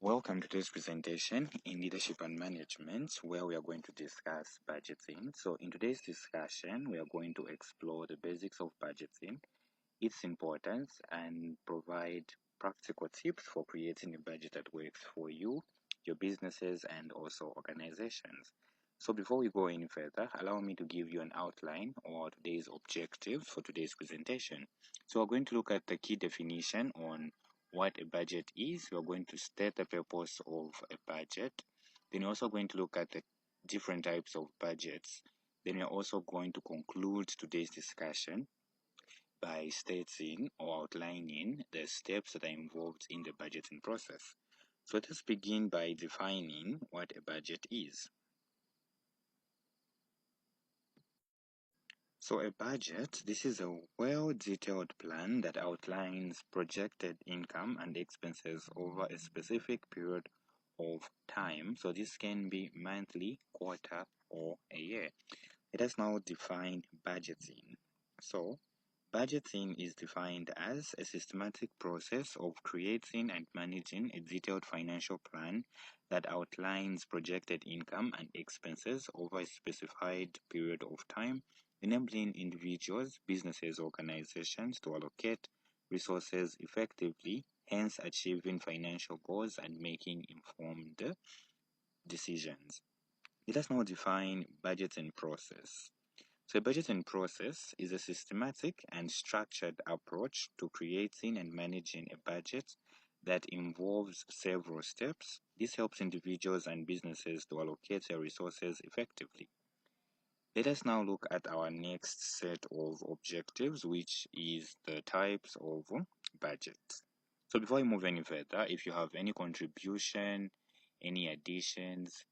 Welcome to this presentation in Leadership and Management, where we are going to discuss budgeting. So in today's discussion, we are going to explore the basics of budgeting, its importance, and provide practical tips for creating a budget that works for you, your businesses, and also organizations. So before we go any further, allow me to give you an outline or today's objectives for today's presentation. So we're going to look at the key definition on what a budget is. We're going to state the purpose of a budget. Then we're also going to look at the different types of budgets. Then we're also going to conclude today's discussion by stating or outlining the steps that are involved in the budgeting process. So let us begin by defining what a budget is. So a budget, this is a well-detailed plan that outlines projected income and expenses over a specific period of time. So this can be monthly, quarter, or a year. Let us now define budgeting. So budgeting is defined as a systematic process of creating and managing a detailed financial plan that outlines projected income and expenses over a specified period of time, enabling individuals, businesses, organizations to allocate resources effectively, hence achieving financial goals and making informed decisions. Let us now define budgeting process. So a budgeting process is a systematic and structured approach to creating and managing a budget that involves several steps. This helps individuals and businesses to allocate their resources effectively. Let us now look at our next set of objectives, which is the types of budget. So before we move any further, if you have any contribution, any additions,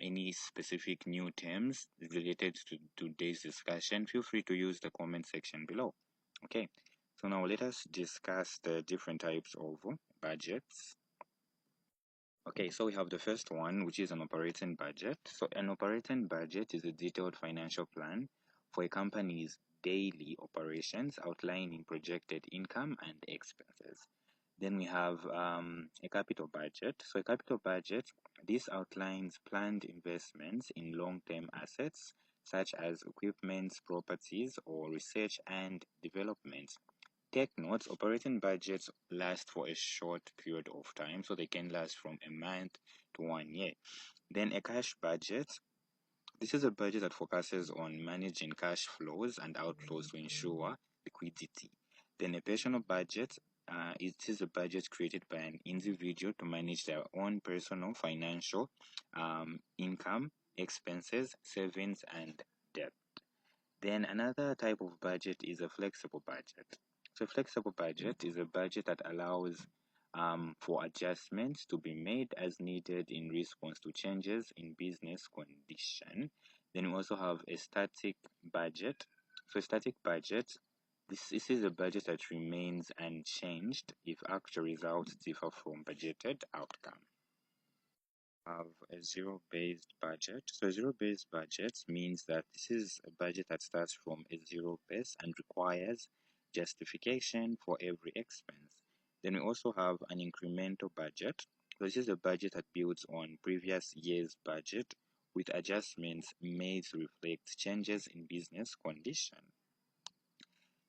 any specific new terms related to today's discussion, feel free to use the comment section below. Okay, so now let us discuss the different types of budgets. Okay, so we have the first one, which is an operating budget. So an operating budget is a detailed financial plan for a company's daily operations, outlining projected income and expenses. Then we have a capital budget. So a capital budget, this outlines planned investments in long-term assets such as equipment, properties, or research and development. Take notes, operating budgets last for a short period of time, so they can last from a month to 1 year. Then a cash budget. This is a budget that focuses on managing cash flows and outflows to ensure liquidity. Then a personal budget, it is a budget created by an individual to manage their own personal financial income, expenses, savings, and debt. Then another type of budget is a flexible budget. So flexible budget is a budget that allows for adjustments to be made as needed in response to changes in business condition. Then we also have a static budget. So a static budget, this is a budget that remains unchanged if actual results differ from budgeted outcome. Have a zero-based budget. So a zero-based budget means that this is a budget that starts from a zero base and requires justification for every expense. Then we also have an incremental budget. So this is a budget that builds on previous year's budget with adjustments made to reflect changes in business condition.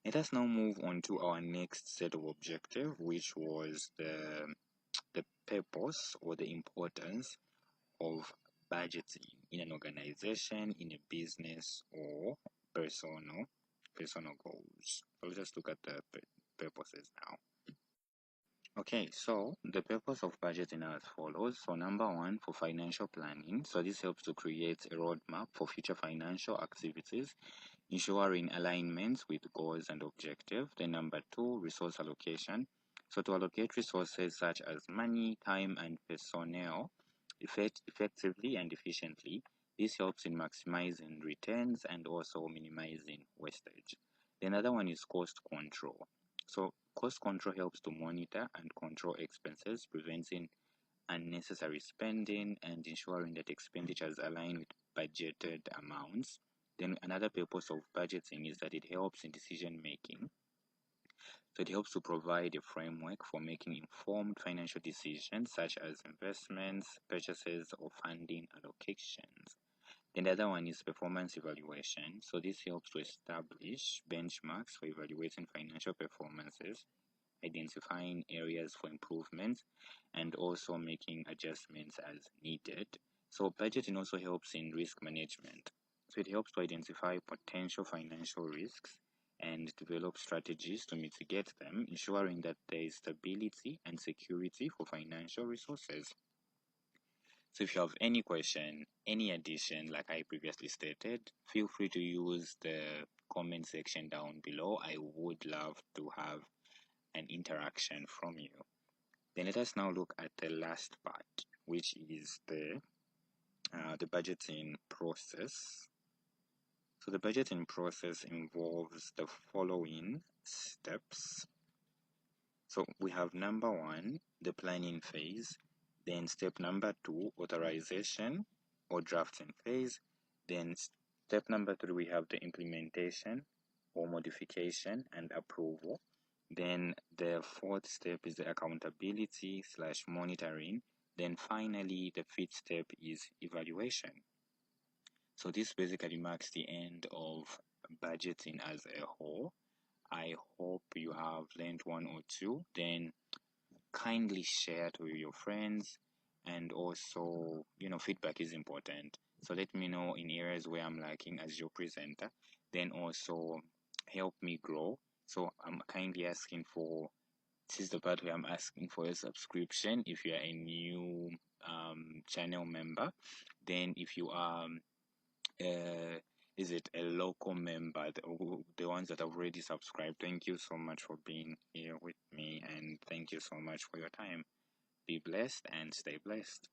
Let us now move on to our next set of objectives, which was the purpose or the importance of budgeting in an organization, in a business, or personal goals. So let's just look at the purposes now. Okay, so the purpose of budgeting are as follows. So number one, for financial planning. So this helps to create a roadmap for future financial activities, ensuring alignment with goals and objectives. Then number two, resource allocation. So to allocate resources such as money, time, and personnel effectively and efficiently. This helps in maximizing returns and also minimizing wastage. The another one is cost control. So cost control helps to monitor and control expenses, preventing unnecessary spending and ensuring that expenditures align with budgeted amounts. Then another purpose of budgeting is that it helps in decision making. So it helps to provide a framework for making informed financial decisions such as investments, purchases, or funding allocations. Then the other one is performance evaluation. So this helps to establish benchmarks for evaluating financial performances, identifying areas for improvement, and also making adjustments as needed. So budgeting also helps in risk management. So it helps to identify potential financial risks and develop strategies to mitigate them, ensuring that there is stability and security for financial resources. So if you have any question, any addition, like I previously stated, feel free to use the comment section down below. I would love to have an interaction from you. Then let us now look at the last part, which is the budgeting process. So the budgeting process involves the following steps. So we have number one, the planning phase. Then step number two, authorization or drafting phase. Then step number three, we have the implementation or modification and approval. Then the fourth step is the accountability slash monitoring. Then finally, the fifth step is evaluation. So this basically marks the end of budgeting as a whole. I hope you have learned one or two. Then kindly share to your friends, and also, feedback is important. So let me know in areas where I'm lacking as your presenter. Then also help me grow. So I'm kindly asking for this is the part where I'm asking for a subscription if you are a new channel member. Then if you are uh, is it a local member, the ones that have already subscribed, thank you so much for being here with me, and thank you so much for your time. Be blessed and stay blessed.